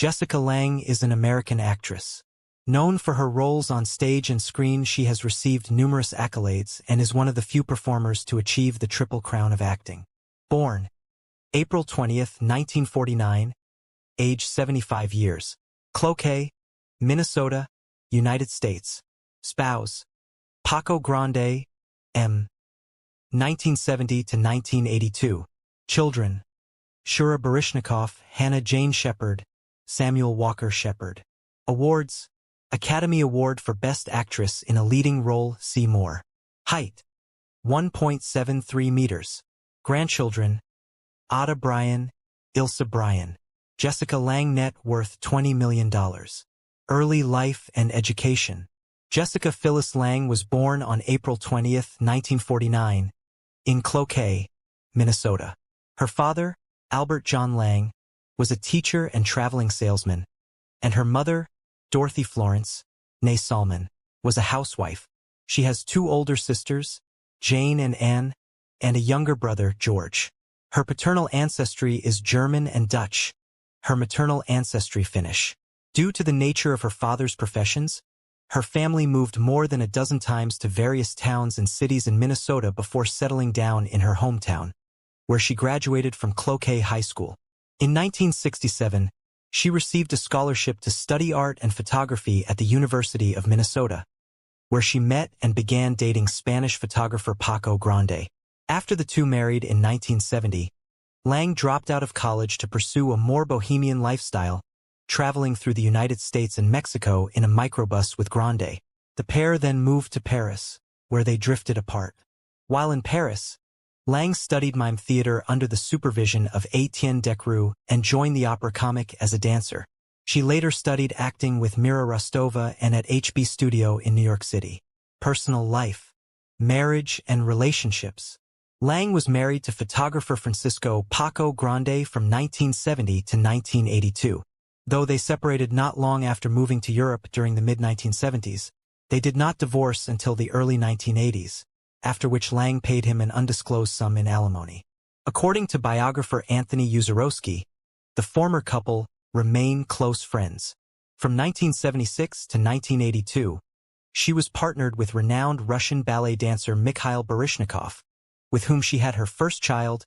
Jessica Lange is an American actress. Known for her roles on stage and screen, she has received numerous accolades and is one of the few performers to achieve the triple crown of acting. Born April 20, 1949, age 75 years. Cloquet, Minnesota, United States. Spouse, Paco Grande, M. 1970 to 1982. Children, Shura Baryshnikov, Hannah Jane Shepard, Samuel Walker Shepard. Awards, Academy Award for Best Actress in a Leading Role, see more. Height, 1.73 meters. Grandchildren, Ada Bryan, Ilsa Bryan. Jessica Lange. Net worth $20 million. Early life and education. Jessica Phyllis Lange was born on April 20, 1949, in Cloquet, Minnesota. Her father, Albert John Lange, was a teacher and traveling salesman, and her mother, Dorothy Florence, née Salmon, was a housewife. She has two older sisters, Jane and Anne, and a younger brother, George. Her paternal ancestry is German and Dutch. Her maternal ancestry Finnish. Due to the nature of her father's professions, her family moved more than a dozen times to various towns and cities in Minnesota before settling down in her hometown, where she graduated from Cloquet High School. In 1967, she received a scholarship to study art and photography at the University of Minnesota, where she met and began dating Spanish photographer Paco Grande. After the two married in 1970, Lange dropped out of college to pursue a more bohemian lifestyle, traveling through the United States and Mexico in a microbus with Grande. The pair then moved to Paris, where they drifted apart. While in Paris, Lange studied mime theater under the supervision of Étienne Decroux and joined the opera comic as a dancer. She later studied acting with Mira Rostova and at HB Studio in New York City. Personal life, marriage, and relationships. Lange was married to photographer Francisco Paco Grande from 1970 to 1982. Though they separated not long after moving to Europe during the mid-1970s, they did not divorce until the early 1980s, after which Lange paid him an undisclosed sum in alimony. According to biographer Anthony Uzorowski, the former couple remained close friends. From 1976 to 1982, she was partnered with renowned Russian ballet dancer Mikhail Baryshnikov, with whom she had her first child,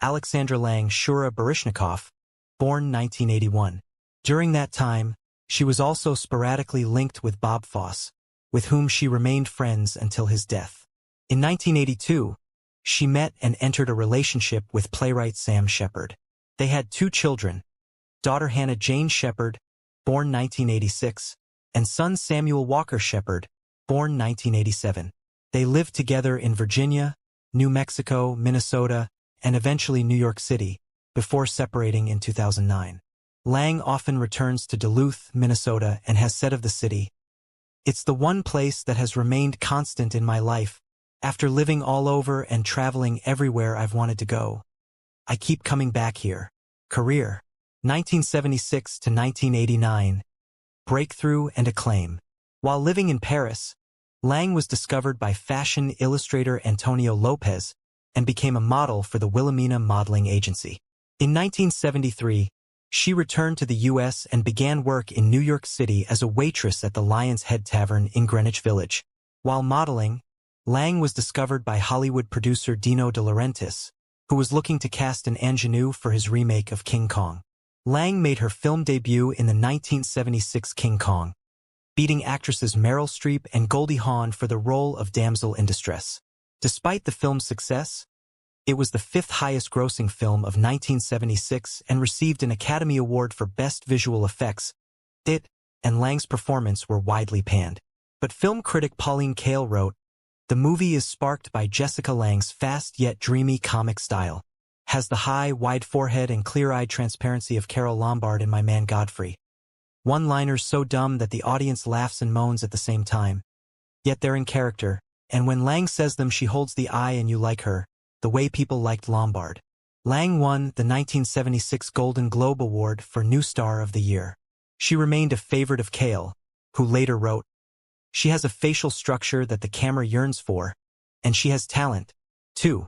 Alexandra Lange Shura Baryshnikov, born 1981. During that time, she was also sporadically linked with Bob Fosse, with whom she remained friends until his death. In 1982, she met and entered a relationship with playwright Sam Shepard. They had two children, daughter Hannah Jane Shepard, born 1986, and son Samuel Walker Shepard, born 1987. They lived together in Virginia, New Mexico, Minnesota, and eventually New York City, before separating in 2009. Lange often returns to Duluth, Minnesota, and has said of the city, "It's the one place that has remained constant in my life. After living all over and traveling everywhere I've wanted to go, I keep coming back here." Career, 1976 to 1989. Breakthrough and acclaim. While living in Paris, Lange was discovered by fashion illustrator Antonio Lopez and became a model for the Wilhelmina modeling agency. In 1973, she returned to the U.S. and began work in New York City as a waitress at the Lion's Head Tavern in Greenwich Village. While modeling, Lange was discovered by Hollywood producer Dino De Laurentiis, who was looking to cast an ingenue for his remake of King Kong. Lange made her film debut in the 1976 King Kong, beating actresses Meryl Streep and Goldie Hawn for the role of damsel in distress. Despite the film's success, it was the fifth highest-grossing film of 1976 and received an Academy Award for Best Visual Effects. It and Lange's performance were widely panned. But film critic Pauline Kael wrote, "The movie is sparked by Jessica Lange's fast yet dreamy comic style. Has the high, wide forehead and clear-eyed transparency of Carole Lombard in My Man Godfrey. One-liners so dumb that the audience laughs and moans at the same time. Yet they're in character, and when Lange says them she holds the eye and you like her, the way people liked Lombard." Lange won the 1976 Golden Globe Award for New Star of the Year. She remained a favorite of Kael, who later wrote, "She has a facial structure that the camera yearns for, and she has talent, too."